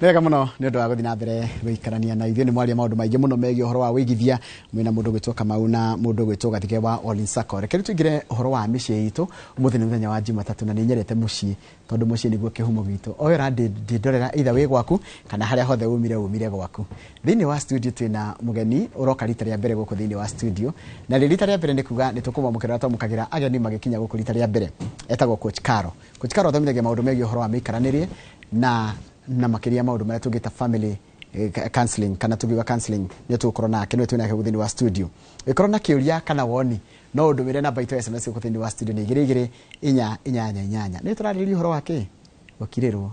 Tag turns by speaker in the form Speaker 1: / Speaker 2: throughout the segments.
Speaker 1: Wega muno ni undu wa guthi na mbere guikarania na ithuĩ ni mwaria maundu maingi muno megie uhoro wa wigithia mwina mundu gwitwo Kamau na mundu gwitwo Gathige wa All Sacco. Reke tuingire uhoro wa mĩciĩ itu umuthi ni muthenya wa Jumatatu na ni nyerete muciĩ tondu muciĩ niguo kihumo gitu. Oyo ra ndorera either wi gwaku kana haria hothe umire gwaku. Thiini wa studio twina mugeni uroka rita ria mbere guku thiini wa studio na rita ria mbere ni kuga ni tukumwamukira twamukagira ageni magikinya guku rita ria mbere. Etagwo Coach Karo. Coach Karo thomithagia maundu megie uhoro wa mikaranirie na makiria maundu maria tungita family counseling kana tugiwa counseling ni tukorwo nake ni twina guthini wa studio ikorwo na kiuria kana woni no undu mire namba itu SMS guthini wa studio ni 2288 ni turariria uhoro wake gukirirwo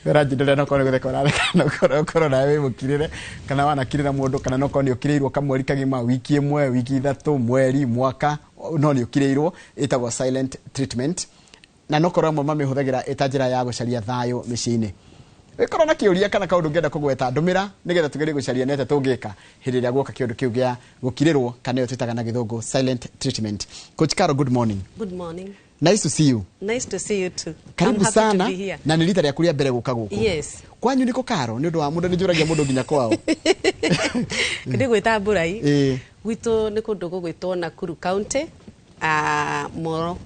Speaker 1: rajindole no kono gutheka na korona we mukirire kana wana kirira mundu kana no kono ukirirwo kamweri kagima wiki imwe wiki ithatu mweri mwaka no ni ukirirwo itagwo silent treatment na no korwo mama mihuthagira itajira ya gucaria thayo miciini ikorwo na kiuria kana kaundu ngenda kugweta ndumira nigetha tugerie gucaria nete tungika hindi ria guoka kiundu kiu gia gukirirwo kana yo twitaga na githungu silent treatment. Coach Karo, good morning.
Speaker 2: Good morning.
Speaker 1: Nice to see you.
Speaker 2: Nice to see you too.
Speaker 1: Karibu sana na ni rita ria kuria mbere guka guku.
Speaker 2: Yes.
Speaker 1: Kwanyu niko Karo ni undu wa mundu ni njuragia mundu nginya kwao.
Speaker 2: Kidi gwita Mburai. Gwito ni kundu gugwitwo Nakuru County. Moro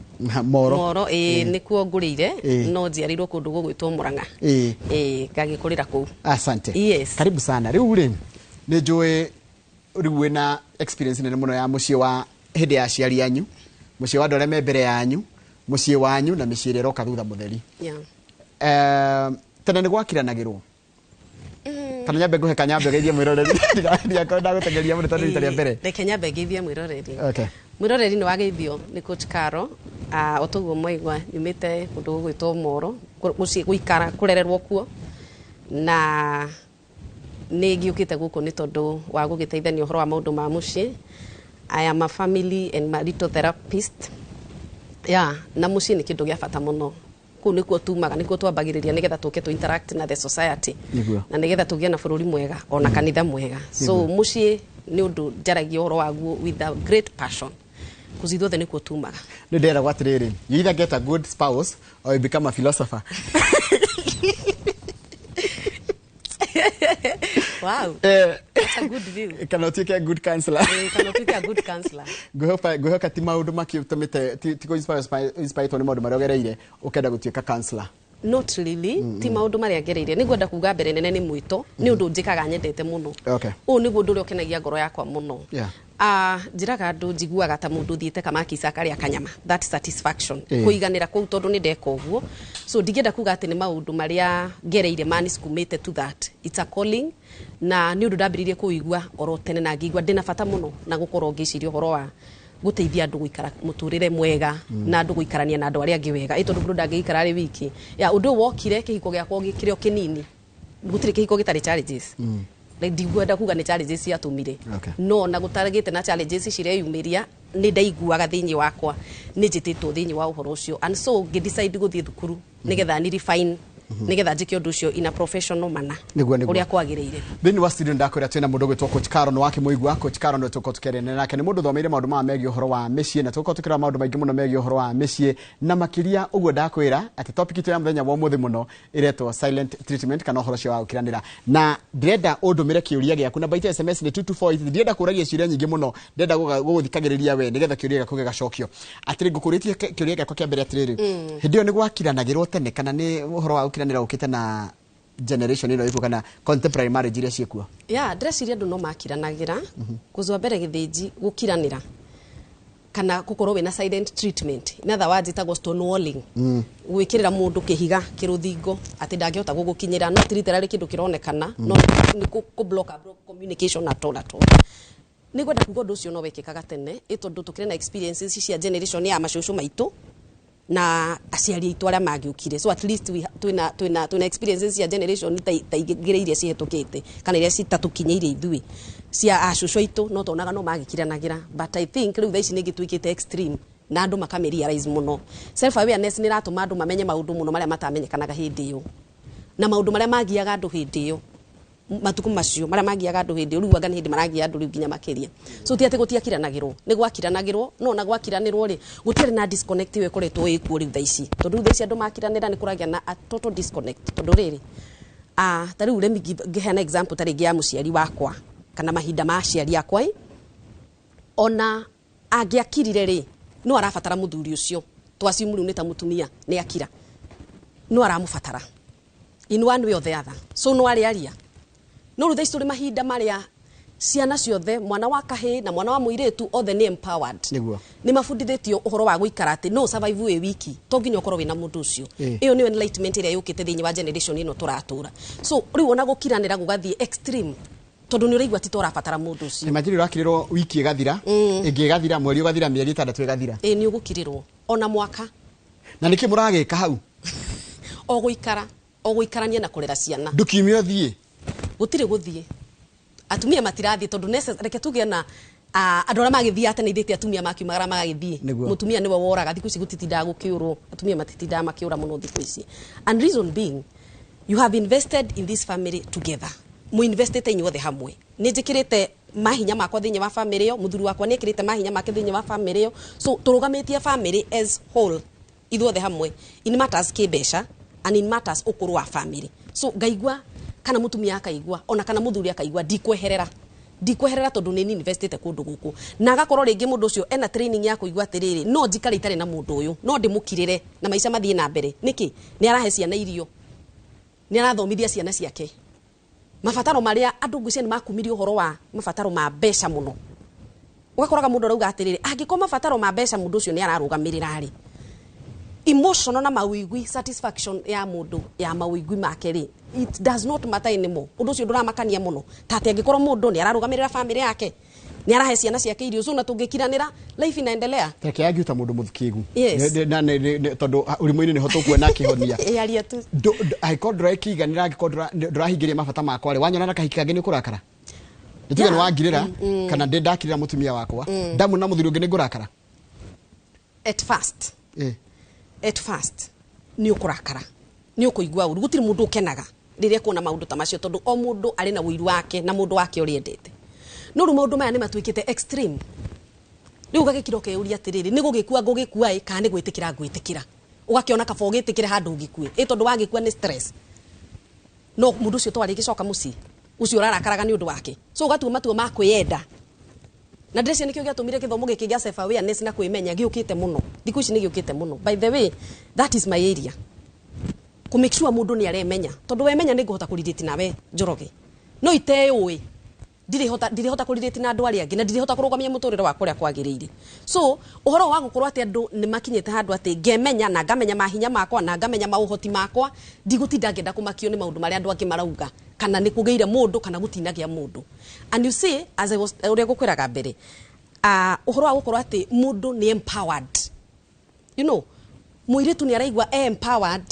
Speaker 2: nikuo ngurire no njiarirwo kundu gugwitwo Murang'a ngagikurira kuu.
Speaker 1: Asante.
Speaker 2: Yes.
Speaker 1: Karibu sana. Riu ri ni njui riu wina experience nene muno ya muciĩ wa hindi ya ciari yanyu, muciĩ wa ndore mbere yanyu, muciĩ wanyu na mĩciĩ roka thutha mutheri. Tena ni gwakiranagirwo kana nyambe nguhe kanyambe geithie mwiroreri ndia kwenda gutengeria mundu tondu rita ria mbere.
Speaker 2: Reke nyambe geithie mwiroreri.
Speaker 1: Okay.
Speaker 2: Mwiroreri ni wageithio ni Coach Karo otuguo mwaigwa nyumite kundu gwitwo Moro muciĩ guikara kurererwo kuo na ni ngiukite guku ni tondu wa gugiteithania uhoro wa maundu ma muciĩ. I am a family and marital therapist. Na muciĩ ni kindu gia bata muno. Kuu nikuo tumaga nikuo twambagiriria nigetha tuke tu interact na the society na nigetha tugie na bururi mwega ona kanitha mwega. So muciĩ ni undu njaragia uhoro waguo with a great passion. Kuzithuothe nikuo tumaga.
Speaker 1: Ni ndera gwatiriri, you either get a good spouse or you become a philosopher.
Speaker 2: Wow. That's a good view.
Speaker 1: Cannot take a good counselor.
Speaker 2: Cannot take a good counselor.
Speaker 1: Guhoka ti maundu makiutumite ti ko inspire to ni maundu maria gereire ukenda gutuika counselor.
Speaker 2: Not really. Ti maundu maria gereire ni gwenda kuga mbere nene ni mwito ni undu njikaga nyendete muno.
Speaker 1: Okay.
Speaker 2: Niguo undu uria ukenagia ngoro yakwa muno. Njiraga andu njiguaga ta mundu thiete kamakisa karia kanyama. That satisfaction. Kuiganira kuu tondu ni ndeka uguo. So ndigenda kuga ati ni maundu maria gereire mani skumete to that. It's a calling na ni undu ndambiririe kuigua oro tene na ngigua ndina bata muno na gukorwo ngiciria uhoro wa guteithia andu guikara muturire mwega na andu guikarania na andu aria angi wega tondu mundu ndangikara ari wiki undu wokire kihiko giakwa gikirio kinini gutire kihiko gitari challenges ndigwenda kuga ni challenges ciatumire no na gutaragite na challenges cireyumiria ni ndaiguaga thiini wakwa ni njititwo thiini wa uhoro ucio and so ngidecide guthie thukuru nigetha ni refine nigetha njike undu ucio in a professional manner uria kwagiriire.
Speaker 1: Thiini wa studio ndakwira twina mundu gwitwo Coach Karo no wake muigua. Coach Karo no tuko tukerene nake ni mundu thomeire maundu ma megie uhoro wa mĩciĩ na tuko tukira maundu maingi muno megie uhoro wa mĩciĩ na makiria uguo ndakwira ati topic itu ya muthenya wa muthi muno iretwo silent treatment kana uhoro cio wa gukiranira na ndenda undumire kiuria giaku na baita SMS ni 224 ndenda kuragia ciuria nyingi muno ndenda guguthikagiriria we nigetha kiuria giaku gigacokio atiri ngukuritie kiuria giaku kia mbere atiriri hindi yo ni gwakiranagirwo tene kana ni uhoro wa gukiranira ukite na generation ino iko kana contemporary marriage iria ciekuo.
Speaker 2: Ndreciria andu no makiranagira kuzwa mbere githinji gukiranira kana gukorwo wina silent treatment in other words itagwo stonewalling gwikirira mundu kihiga kiruthingo ati ndangihota gugukinyira no literally kindu kironekana no ni ku block communication at all. Ni gwenda kugo ndu ucio no wekikaga tene itondu tukire na experiences cia generation ya macucu maitu na aciari itu aria magiukire so at least twina experiences ya generation taigireirie cihetukite kana iria citatukinyeire ithui cia acucu itu no tonaga no magikiranagira but I think riu thaici ningituikite extreme na andu makamerealize muno self awareness ni ratuma andu mamenye maundu muno maria matamenyekanaga hindi iyo na maundu maria magiaga andu hindi iyo matuku macio maria magiaga andu hindi riu anga ni hindi maragia andu riu ginya makeria so ti ati gutiakiranagirwo ni gwakiranagirwo no na gwakiranirwo ri gutire na disconnect we koretwo ikuo riu thaici tondu thaici andu makiranira ni kuragia na a total disconnect tondu riri ta riu remi ngiheana example ta ringi ya muciari wakwa kana mahinda ma aciari akwa ona angiakirire ri no arabatara muthuri ucio twasimu riu ni ta mutumia ni akira no aramubatara in one way or the other so no aria no rutha istori mahinda maria ciana ciothe mwana wa kahii na mwana wa muiretu othe ni empowered ni mafundithitio uhoro wa guikara ati no survive we wiki to nginya ukorwo wina mundu ucio iyo ni enlightenment ira yukite thiini wa generation ino turatura so riu ona gukiranira gugathie extreme tondu ni uraigwa ti torabatara mundu ucio
Speaker 1: ni majiri rakirirwo wiki igathira ingi igathira mweri ugathira mieri 6 igathira
Speaker 2: ni ugukirirwo ona mwaka
Speaker 1: na niki muragika hau
Speaker 2: o guikarania na kurera ciana
Speaker 1: ndukimio thie
Speaker 2: gutire guthie atumia matirathie tondu reke tuge na andora magithia atene ithite atumia makiumagara magithie mutumia niwe woraga thiku ici gutitinda gukiurwo atumia matitinda makiura muno thiku ici and reason being you have invested in this family together mu invested inyuothe hamwe ni njikirite mahinya makwa thiini wa family yo muthuri wakwa ni ekirite mahinya make thiini wa family yo so turugamitie family as whole ithuothe hamwe in matters kibesha and in matters ukuru wa family so ngaigua kana mutumia akaigua ona kana muthuri akaigua ndikweherera tondu ni investite kundu guku na agakorwo ringi mundu ucio ena training ya kuigua atiriri no njikare itare na mundu uyu no ndimukirire na maica mathie na mbere niki ni arahe ciana irio ni arathomithia ciana ciake mabataro maria andu ngucia ni makumirio uhoro wa mabataro ma besha muno ugakoraga mundu arauga atiriri angiko mabataro ma besha mundu ucio ni ararugamirira ri emotional na mawigwi satisfaction ya mundu ya mawigwi make ri it does not matter anymore undu ucio nduramakania muno tate angikorwo mundu ni ararugamirira family yake ni arahe ciana ciake irio so na tungikiranira life inaendelea
Speaker 1: teke yagiuta mundu muthikigu
Speaker 2: na
Speaker 1: tondu urimo-ini niho tukuona kihonia
Speaker 2: yaria tu
Speaker 1: aiko ndurakiganira angiko ndurahingiria mabata makwa ri wanyona na kahiki kangi ni kurakara nituge ni wangirira kana ndakirira mutumia wakwa ndamu na muthuri ungi ni ngurakara
Speaker 2: at first ni ukurakara ni ukuigua uru gutiri mundu ukenaga riria kuona maundu ta macio tondu o mundu ari na wiru wake na mundu wake uri endete no ru maundu maya ni matwikite extreme ni ugagikira ukeuria atiriri ni gugikua ngugikua kana ni gwitikira ngwitikira ugakiona kaba ugitikire handu ugikue tondu wagikua ni stress no mundu ucio twari gicoka muci ucio urarakaraga ni undu wake so ugatua matua ma kwiyenda na ndresi nikio giatumire kithomo giki gia self awareness na kwimenya giukite muno thiku ici ni giukite muno by the way that is my area ku make sure mundu ni aremenya tondu wemenya ni nguhota kuririti nawe njoroge no iteui ndirihota kuririti na andu aria angi na ndirihota kurugamia muturire wa kuria kwagirire so uhoro wa gukorwo ati andu ni makinyete handu ati ngemenya na ngamenya mahinya makwa na ngamenya mauhoti makwa ndigutinda ngenda kumakio ni maundu maria andu angi marauga kana ni kugeire mundu kana gutinagia mundu and you see as I was uria gukwiraga mbere uhoro wa gukorwo ati mundu ni empowered you know muiritu ni araigwa empowered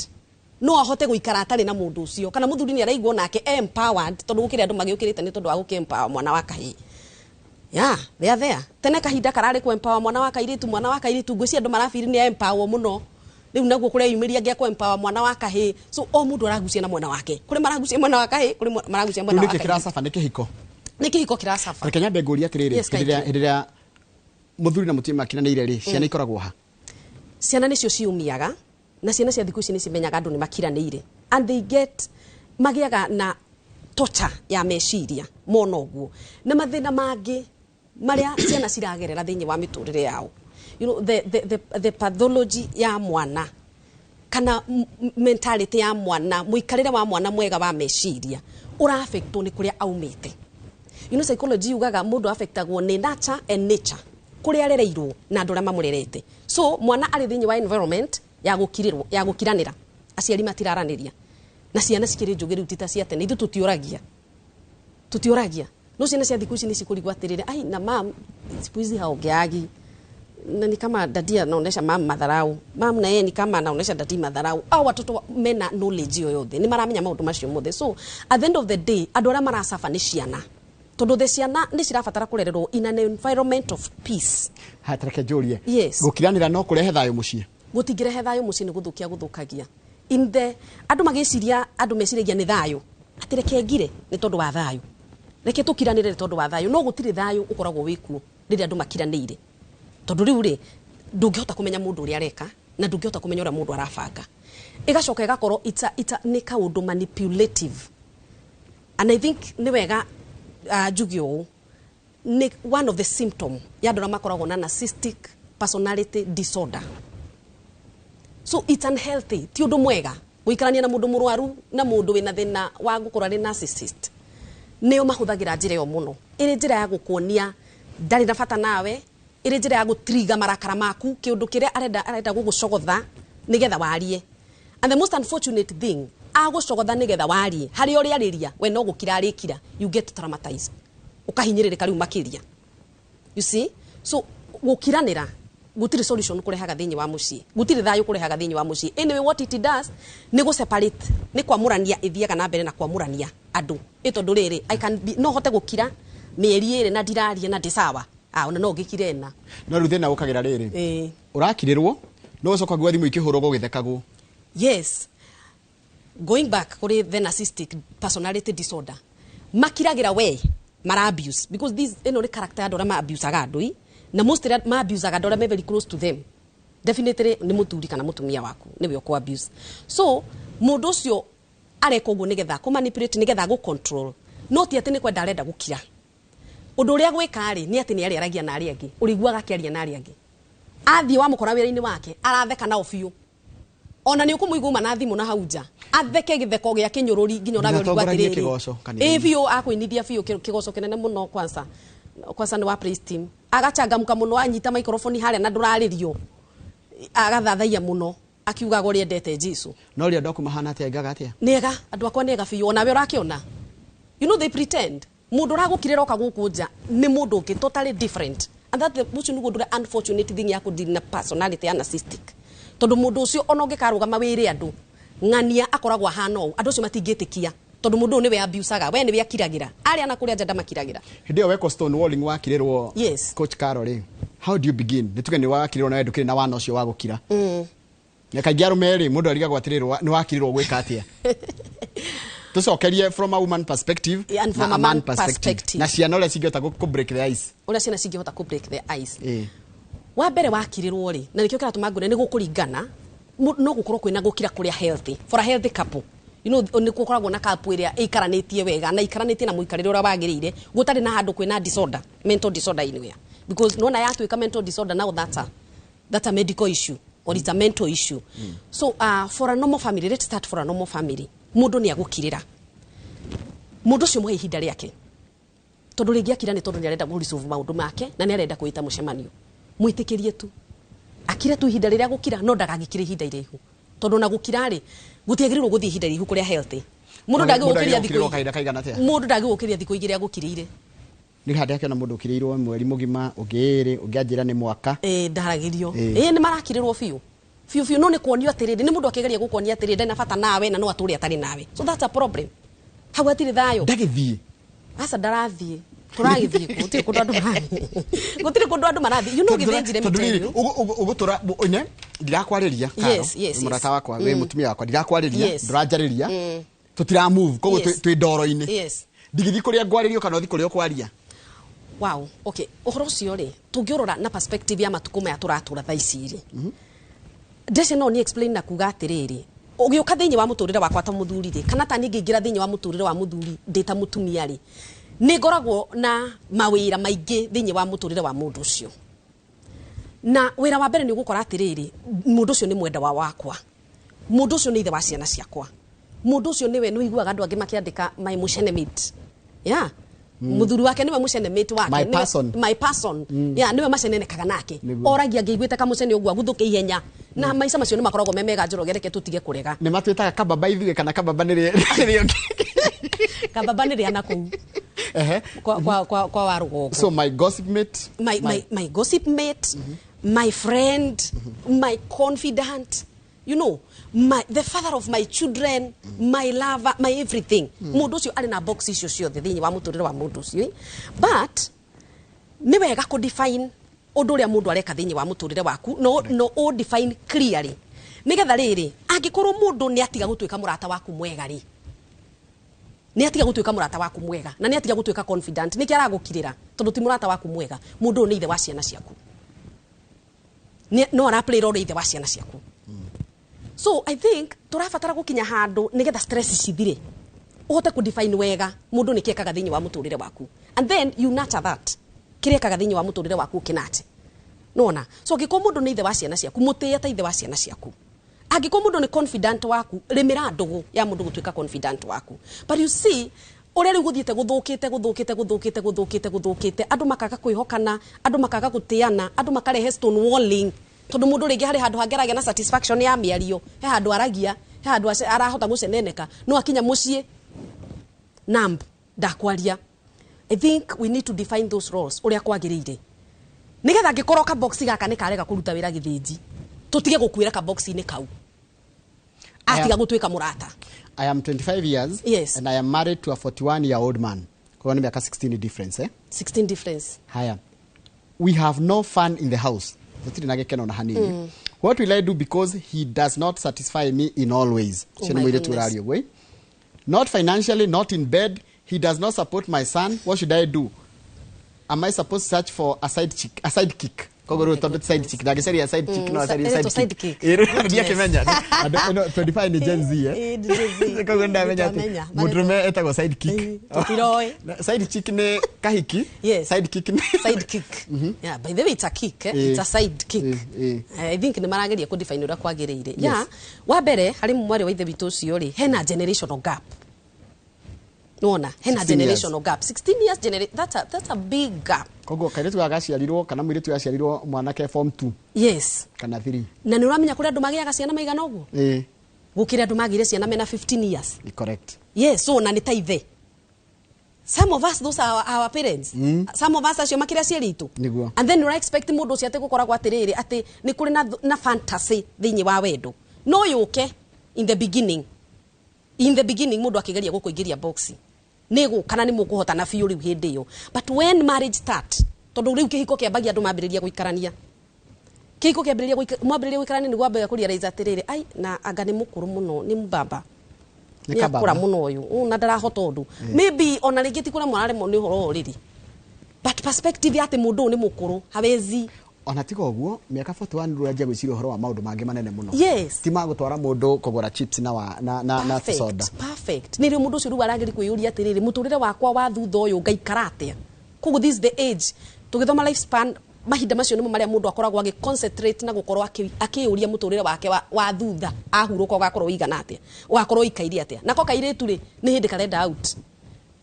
Speaker 2: no ahote guikara atari na mundu ucio kana muthuri ni araigwa nake empowered tondu gukiri andu magiukirite ni tondu wa gukempower mwana wa kahii there tene kahinda karari ku empower mwana wa kairitu ngweci andu marafiri ni empower muno riu naguo kuria yumiria ngia ku empower mwana wa kahii so o mundu aragucia na mwana wake kuri maragucia mwana wa kahii kuri maragucia mwana wa kahii
Speaker 1: kirasafa ni kihiko kirasafa
Speaker 2: reke
Speaker 1: nyambe nguria atiriri hindira muthuri na mutumia makiranire ri ciana ikoragwo ha
Speaker 2: ciana nicio ciumiaga na ciana cia thiku ici ni cimenyaga andu ni makiranire and they get magiaga na torture ya meciria mono guo na mathina mangi maria ciana ciragerera thiini wa miturire yao you know the pathology ya mwana kana mentality ya mwana muikarire wa mwana mwega wa meciria ura affect ni kuria aumite you know psychology ugaga mundu affectagwo ni nurture and nature kuria arereirwo na andu aria mamurerete so mwana ari thiini wa environment ya gukiranira aciari matiraraniria na ciana cikiri njugiru tita cia tene ithu tutioragia no ciana cia thiku ici ni cikurigwa atirire ai na mam sipuizi haongeagi na ni kama dadia anaonesha mam madharau mam na yeye ni kama anaonesha dadi madharau au watoto mena knowledge yoyothe ni maramenya maundu macio mothe so at the end of the day andu aria marasafa ni ciana tondu the ciana ni cirabatara kurererwo in an environment of peace
Speaker 1: hatareke jurie
Speaker 2: yes
Speaker 1: gukiranira no kurehe thayo mucie
Speaker 2: gutingirehe thayo mucie ni guthukagia in the andu magiciria andu meciragia ni thayo atireke ngire ni tondu wa thayo reke tukiranire ni tondu wa thayo no gutire thayo ukoragwo wikuo riri andu makiranire tondu riu ri ndungihota kumenya mundu uri areka na ndungihota kumenya ura mundu arabanga igacoka igakorwo ni kaundu manipulative. And I think ni wega jugio ni one of the symptom ya ndora makoragwo na narcissistic personality disorder. So it's unhealthy. Ti undu mwega guikarania na mundu murwaru na mundu wina thina wa gukorwo ari narcissist. Neo mahuthagira njira yo muno. Iri njira ya gukuonia ndari na bata nawe, iri njira ya gutriga marakara maku kiundu kiria arenda gugucogotha nigetha warie. And the most unfortunate thing, agucogotha nigetha warie hari uri ariria we no gukira arikira, you get traumatized. Ukahinyiririka riu makiria. You see? So gukiranira gutiri solution kurehaga thiini wa mucii, gutiri thayu kurehaga thiini wa mucii. Anyway, what it does ni go separate, ni kwamurania ithiaga na mbere na kwamurania andu. Itondu riri I can be no hote gukira mieri iri na ndiraria na ndisawa ona no ngikire na
Speaker 1: no ruthe na ukagira riri urakirirwo no coka gwa thimu ikihurwo githekagwo.
Speaker 2: Yes, going back kuri the narcissistic personality disorder, makiragira we mara abuse because this eno character adora ma abuse agandui na most ma abuse agadora me very close to them. Definitely ni muthuri kana mutumia waku niwe ko abuse. So mundu ucio areko guo nigetha ku manipulate nigetha go control, no ti ati ni kwenda arenda gukira. Undu uria gwika ri ni ati ni ariaragia na aria angi, uriguaga akiaria na aria angi, athie wa mukora wira-ini wake aratheka nao biu, ona ni ukumuiguma na thimu na hauja atheke githeko gia kinyururi nginya ona we rigwa tiriri biu akwinithia biu kigoco kinene muno. Kwanza ni wa praise team agachangamuka muno, anyita microphone haria na nduraririo agathathaia muno akiuga gori endete Jesu.
Speaker 1: No ria ndoku mahana atia ngaga atia
Speaker 2: nega andu akwa nega biu ona we urakiona. You know they pretend mundu ragukirira oka guku nja ni mundu ungi totally different, and that the muchu nugo ndure unfortunate thing ya ku deal na personality ya narcissistic. Tondu mundu ucio ona ungikarugama wire andu ngania akoragwo hano andu ucio matingitikia tondu mundu ni we abusaga we ni we akiragira ari ana kuria njanda makiragira.
Speaker 1: Hindio weko stone walling wakirirwo.
Speaker 2: Yes.
Speaker 1: Coach Carol, how do you begin? Nituge ni wakirirwo na ndukire na wana ucio wa gukira. Na kagiaru meri mundu ariga gwatirirwo ni wakirirwo gwika atia. Tucokerie from a woman perspective
Speaker 2: and from a man perspective.
Speaker 1: Na ciana ule cingihota ku break the ice.
Speaker 2: Ule ciana cingihota ku break the ice. Wa mbere wakirirwo ri na nikio kiratuma ngure ni gukuringana no gukorwo kwina gukira kuria healthy for a healthy couple. You know ni gukoragwo na couple iria ikaranitie wega na ikaranitie na muikarire ura wagirire gutari na handu kwina disorder, mental disorder anywhere, because no na yatu ika mental disorder now that's a medical issue or it's a mental issue. So for a normal family, let's start for a normal family. Mundu ni agukirira mundu cio muhe ihinda riake tondu ringi akira ni tondu ni arenda resolve maundu make na ni arenda kuita mucemanio, mwitikirie tu akira tu ihinda riria gukira no ndagagikire ihinda irihu tondu na gukira ri gutiagirirwo guthie ihinda irihu kuria healthy. Mundu ndagigukiria thiko igiri agukirire
Speaker 1: ni hande yake na mundu ukirirwo mweri mugima ugiri ungianjira ni mwaka
Speaker 2: ndaragirio ni marakirirwo fiu no ni kuonio atiriri ni mundu akigeria gukuonia atiriri ndena bata nawe na no aturi atari nawe, so that's a problem. Hau atiri thayo
Speaker 1: ndagithie
Speaker 2: asa ndarathie turagithie gutiri kundu andu marathie, you know githenjire miteni
Speaker 1: ugutura one ndirakwariria karo murata wakwa we mutumia wakwa ndirakwariria ndurajariria tutira move kogo twi ndoro-ini ndigithi kuria ngwaririo kana uthi kuria kwaria.
Speaker 2: Wow, okay, uhoro cio ri tungiurora na perspective ya matukuma ya turatura thaiciri ndese no ni explain na kuga atiriri ugiuka thiini wa muturire wakwa ta muthuri ri kana ta ningingira thiini wa muturire wa muthuri ndita mutumia ri ni ngoragwo na mawira maingi thiini wa muturire wa mundu ucio, na wira wa mbere ni ugukora atiriri mundu ucio ni mwenda wa wakwa, mundu ucio ni ithe wa ciana ciakwa, mundu ucio niwe no iguaga andu angi makiandika my mushenemate muthuri wake niwe mushenemate wake my person niwe macenenekaga nake oragia ngeiguite kamucene ugwa guthuke ihenya na maica macio ni makoragwo memega njorogereke tutige kurega
Speaker 1: ni matwitaga kababa ithuge kana kababa ni
Speaker 2: kababa ni ana kuu kwa warugo.
Speaker 1: So my gossip mate,
Speaker 2: my gossip mate, my friend, my confidant, you know, the father of my children, my lover, my everything. Mundu ucio ari na box icio ciothe thiini wa muturire wa mundu ucio, but ni wega ku define undu uria mundu areka thiini wa muturire waku no o define clearly nigetha riri angikorwo mundu ni atiga gutuika murata waku mwega ri ni atiga gutuika murata waku mwega na ni atiga gutuika confident ni kiara gukirira tondu ti murata waku mwega mundu ni ithe wa ciana ciaku no araplay role ithe wa ciana ciaku. So I think turabatara gukinya handu nigetha stress cithire uhote ku define wega mundu ni kiekaga thiini wa muturire waku, and then you nurture that kirekaga thiini wa muturire waku kinate nona. So giko mundu ni ithe wa ciana ciaku mutia ta ithe wa ciana ciaku, agiko mundu ni confident waku rimira ndugu ya mundu gutuika confident waku. But you see ore riu guthiete guthukite andu makaga kwihokana, andu makaga gutiana, andu makarehe stonewalling tondu mundu ringi hari handu hangeragia na satisfaction ya miario, he handu aragia, he handu arahota guceneneka, no akinya mucii namb ndakwaria. I think we need to define those roles uria kwagirire nigetha ngikoro ka box gaka ni karega kuruta wira githinji tutige gukwira ka box ni kau atiga gutwika murata.
Speaker 1: I am 25 years,
Speaker 2: yes,
Speaker 1: and I am married to a 41-year-old man. Kwa ni miaka 16 difference,
Speaker 2: 16 difference.
Speaker 1: Haya. We have no fun in the house. What will I do because he does not satisfy me in all ways? Not financially, not in bed. He does not support my son. What should I do? Am I supposed to search for a side kick? Side chick. No, side kick. 25 ni Gen Z, Mudrume etago side kick. Side chick ne kahiki.
Speaker 2: Yes.
Speaker 1: Side kick ne
Speaker 2: side kick. Yeah, by the way it's a kick, it's a side kick. I think ni marageria ku define ura kwagirire. Yeah, wa mbere hari mwari wa ithe bitu ucio ri hena generational gap. Nona, hena generational gap. 16 years that's a big gap.
Speaker 1: Kogo kairetu gagaciarirwo kana mwiretu yaciarirwo mwanake form 2.
Speaker 2: Yes.
Speaker 1: Kana 3.
Speaker 2: Na ni uramenya kuri andu magiaga ciana maigana uguo? Gukira andu magire ciana mena 15 years.
Speaker 1: Correct.
Speaker 2: Yes, so na ni taithe. Some of us, those are our parents. Some of us acio makira cieritu. And then you expect mundu ucio ate gukoragwo atiriri ati ni kuri na fantasy thiini wa wendo. No yuke in the beginning. In the beginning mundu akigeria gukuingiria boxi. Nego kana ni mukuhotana fiu riu hindi yo. But when marriage start, tondu riu kihiko kiambagia andu mambiriria guikarania. Kihiko kiambiria mwambiriria guikarania ni gwambaga kurealize atiriri ai na anga ni mukuru muno ni mbaba. Ni akura muno uyu. Na ndarahota undu. Maybe ona ringi ti kura mwarare mo ni horo oriri. But perspective ya ati mundu ni mukuru hawezi
Speaker 1: ona tiga uguo miaka 41 ndu ajia gwiciria horo wa maundu mangi manene muno.
Speaker 2: Yes.
Speaker 1: Ti magutwara mundu kugura chips na soda.
Speaker 2: Perfect. Ni ri mundu ucio ru arageri kwiyuria atiriri muturire wakwa wa thutha uyu ngaikara atia. Kugu this the age tugithoma lifespan mahinda macio nimo maria mundu akoragwo agi concentrate na gukorwo akiyuria muturire wake wa thutha ahuruka ugakorwo igana atia ugakorwo ikairia atia nako kairetu ri ni hindi karenda out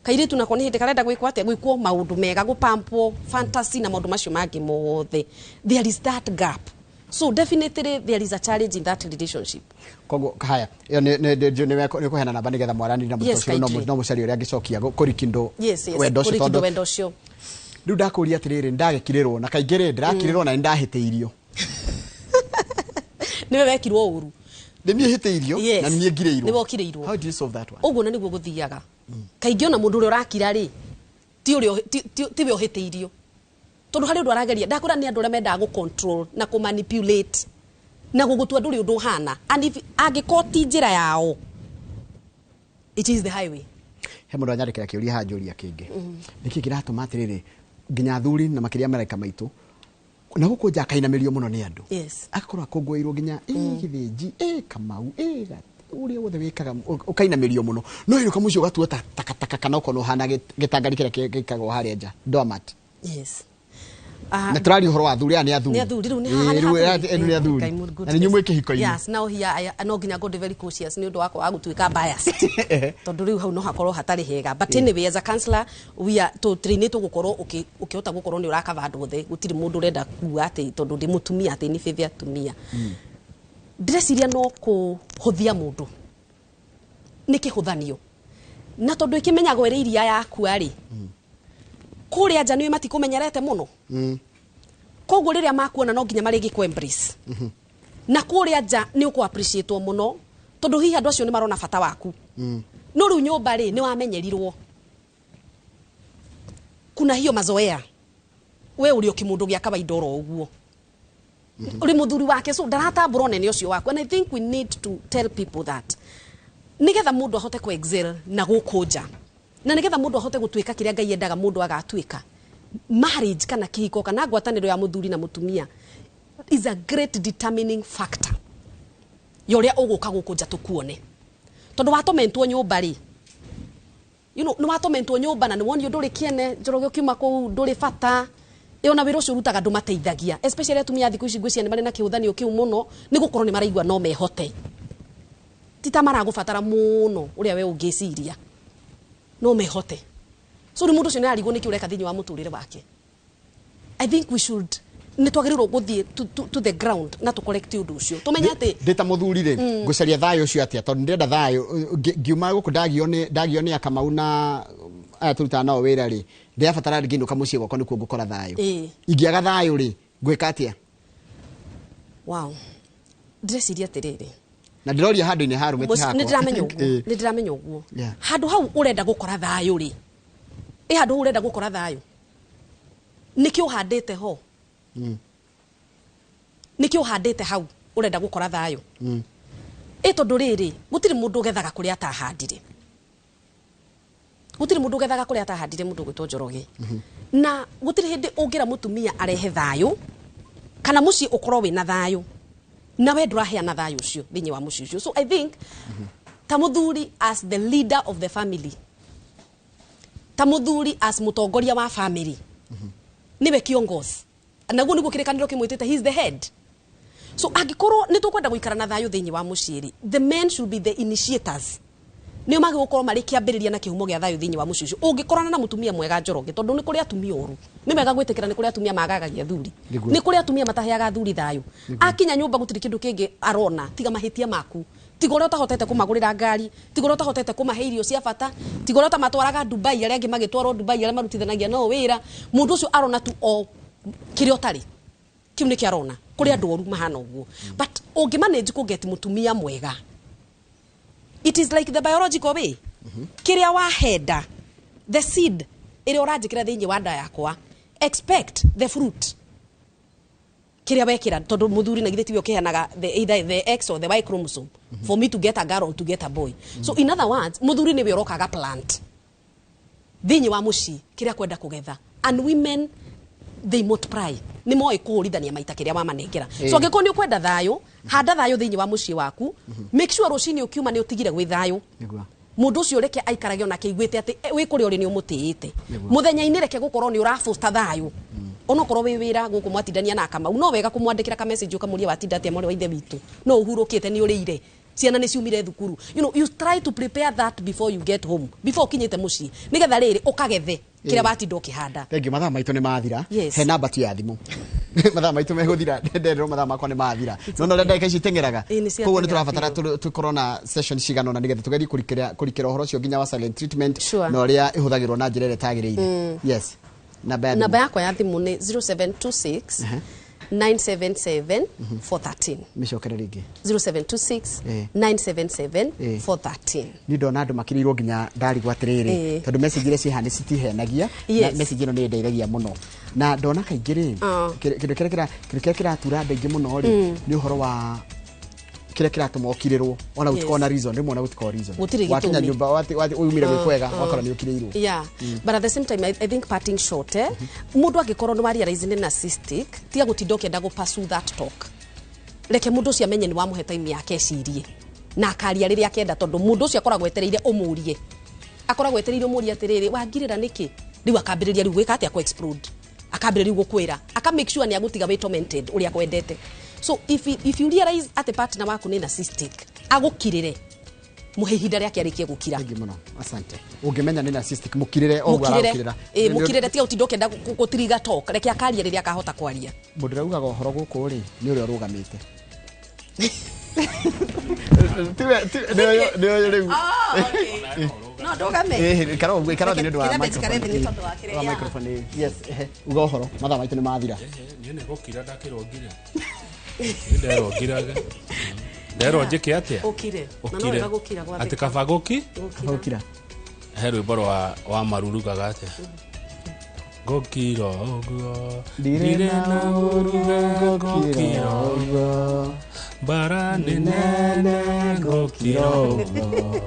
Speaker 2: kairetu nako ni hindi karenda gwikwo atia gwikwo maundu mega gupampo fantasy na maundu macio mangi mothe. There is that gap. So definitely there is a challenge in that relationship.
Speaker 1: Kogo haya yo ne kuhena namba nigetha mwarani na mutocio no mucari uria angicokia kurikindo
Speaker 2: wendo cio
Speaker 1: riu ndakuria atiriri ndagekirirwo na kaingire ndirakirirwo na ndahiteirio
Speaker 2: niwe wekirwo uru
Speaker 1: ndimie hiteirio na niye ngireirwo
Speaker 2: niwe okireirwo.
Speaker 1: How do you solve that one?
Speaker 2: Uguo na niguo guthiaga kaingi ona mundu uria urakira ri ti we ohiteirio tondu hari undu arageria ndakura ni andu uria menda gu control na ku manipulate na gugutua nduri undu hana, and if agikoti njira yao it is the highway.
Speaker 1: He mundu anyarikira kiuria hanjuria kingi niki kiratuma atiriri nginya thuri na makiria maraika maitu na guku njakainamirio muno ni andu.
Speaker 2: Yes.
Speaker 1: Akakorwo akungweirwo nginya githinji kamau uria wothe wikaga ukainamirio muno no iruka mucio gatua takataka kana ukono hana gitangari kiria gikagwo haria nja doormat.
Speaker 2: Yes.
Speaker 1: Na turari horo wa thuri ani athuri.
Speaker 2: Ni athuri riu ni haha
Speaker 1: ni athuri. Na ni nyumwe kihiko ini.
Speaker 2: Yes, now here I no nginya go very cautious ni undu wako agutwika biased. Tondu riu hau no hakorwo hatari hega. But anyway as a counselor we are to train to gukorwo ukihota gukorwo ni urakava andu othe gutiri mundu urenda kuwa ati tondu ndi mutumia ati ni faithia tumia. Ndresiria no kuhuthia mundu. Nikihuthanio. Na tondu ikimenyagwo iri iria yaku ari. Kuria nja niwe matikumenyerete muno. Koguo riria makuona no nginya marigi ku embrace. Na kuria nja ni uku appreciate muno tondu hihi andu acio ni marona bata waku. No riu nyumba ri ni wamenyerirwo. Kuna hiyo mazoea. We uri okimundu gia kawaida oro uguo. Uri muthuri wake so ndaratambura nene ucio waku, and I think we need to tell people that nigetha mundu ahote ku excel na gukunja na nigetha mundu ahote gutwika kiria Ngai endaga mundu agatwika marriage kana kihiko kana ngwataniro ya muthuri na mutumia is a great determining factor yoria uguka gukunja tukuone tondu watomentwo nyumba ri ni watomentwo nyumba na ni wonio nduri kiene Njoroge ukiuma ku nduri bata ona wira ucio rutaga ndu mateithagia especially atumia thiku ici ngwiciani bari na kiuthani ukiu muno ni gukorwo ni maraigua no mehote tita maragubatara muno uria we ungiciria no mehote so ni mundu ucio ni arigwo ni kiureka thinyi wa muturire wake. I think we should ni twagirirwo guthie to the ground na to correct undu ucio tumenya ati
Speaker 1: ndita muthurire ngucaria thayo ucio atia tondu ndenda thayo ngiuma guku ndagione Akamau na aya turuta nao wira ri ndiabatara nginduka mucie gwakwa nikuo ngukora thayo ingiaga thayo ri ngwika atia.
Speaker 2: Wow, ndreciria atiriri
Speaker 1: na ndiroria handu-ini harumeti hakwa
Speaker 2: ni ndiramenya uguo handu hau urenda gukora thayo ri handu urenda gukora thayo niki uhandite ho niki uhandite hau urenda gukora thayo tondu riri gutiri mundu gethaga kuria atahandire gutiri mundu gethaga kuria atahandire mundu gwitwo Njoroge na gutiri hindi ungira mutumia arehe thayo kana muci ukorwo wina thayo na we nduraheana thayo ucio thinyi wa muci ucio. So I think ta muthuri as the leader of the family, ta muthuri as mutongoria wa family niwe kiongozi naguo niguo kirikaniro kimwitite he is the head. So agikorwo ni tukwenda guikara na thayo thinyi wa muciri, the men should be the initiators ni magi gukorwo mari kiambiriria na kihumo gia thayo thinyi wa mucici. Ungikorana na mutumia mwega Njoroge tondu ni kuri atumia oru ni mega gwitikira ni kuri atumia magagagia thuri ni kuri atumia mataheaga thuri thayo akinya nyumba gutiri kindu kingi arona tiga mahitia maku tigore utahotete kumagurira ngari tigore utahotete kumahe irio cia bata tigore utamatwaraga Dubai aria angi magitwarwo Dubai aria marutithanagia no wira mundu ucio arona tu o kiri otari kiu ni kiarona kuri andu oru mahana uguo but ungimanage ku get mutumia mwega. It is like the biological way. Kiria wa heda the seed iri urajikira thinyi wa nda yakwa expect the fruit kiria wekira tondu muthuri na githeti ukihanaga either the X or the Y chromosome for me to get a girl or to get a boy. So in other words muthuri ni wirokaga plant thinyi wa muci kiria kwenda kugetha and women they multiply ni moi kuurithania maita kiria wa manengera. So angiko ni ukwenda thayo handa thayo thinyi wa muci waku make sure rucini ukiuma ni utigire gwi thayo mundu ucio reke aikarage ona keiguite ati wi kuri uri ni umutiite muthenya-ini reke gukorwo ni urafusta thayo ono korwo wi wira guku mwatindania na Akamau no wega kumwandikira ka message ukamuria watinda atia mori wa ithe witu no uhurukite ni urire ciana ni ciumire thukuru you try to prepare that before you get home before ukinyite muci nigetha riri ukagethe kira watinda ukihanda.
Speaker 1: Thank you. Mathaa maitu ni mathira he namba tu ya thimu mathaa maitu mehuthira nderero mathaa makwa ni mathira no renda ici tengeraga koguo ni turabatara tukorwo na session cigano na nigetha tugeri kurikira uhoro cio nginya wa silent treatment no ria ihuthagirwo na njira ire tagiriire. Yes,
Speaker 2: namba yakwa ya thimu ni 0726 977 413
Speaker 1: micokere ringi
Speaker 2: 0726 977 413.
Speaker 1: Ni ndona andu makirirwo nginya ndari gwatiriri tondu message ire cihani citihenagia na message ino ni ndeithagia muno na ndona kaingĩ ri kindu kiratura andũ aingĩ muno ri ni uhoro wa kire kiratuma ukirirwo ona utikona reason rimwe na utikona reason wakinya nyumba umire gwikwega wakora ni ukirirwo.
Speaker 2: But at the same time I think parting short mundu agikorwo ni wari reason na cystic tiga gutinda ukenda go pursue that talk reke mundu ucio amenye ni wa muhe time yake cirie na akaria riria akenda tondu mundu ucio akoragwo etereire umurie akoragwo etereire umurie atiriri wangirira niki riu akambiriria riu gwika atia ku explode akambiriria gukwira aka make sure ni agutiga we tormented uria kwendete. So if you realize at the partner waku ni na cystic agukirire muhe ihinda riake arikie gukira.
Speaker 1: Thank you muno, asante. Ungimenya ni na cystic mukirire o gukirira
Speaker 2: mukirire tiga utindo kenda gutiriga talk reke akaria riria akahota kwaria
Speaker 1: mundu raugaga uhoro guku ri ni uri urugamite
Speaker 2: no ndugame
Speaker 1: karo thini ndu wa microphone. Yes, uga uhoro mathaa maitu ni mathira
Speaker 3: ni gukira ndakirongire ni nderongiraga ndero njike atia
Speaker 2: ukire na no wega gukira gwa
Speaker 3: ati kabagoki
Speaker 1: gukira
Speaker 3: he rwimbo wa marurugaga atia gokira oguo ndire na uruga gokira oguo bara nene gokira oguo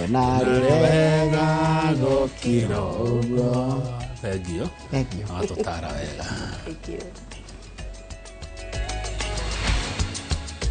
Speaker 1: na wega gokira oguo.
Speaker 3: Thank you.
Speaker 1: Thank you.
Speaker 3: Atotara wega.
Speaker 2: Thank you.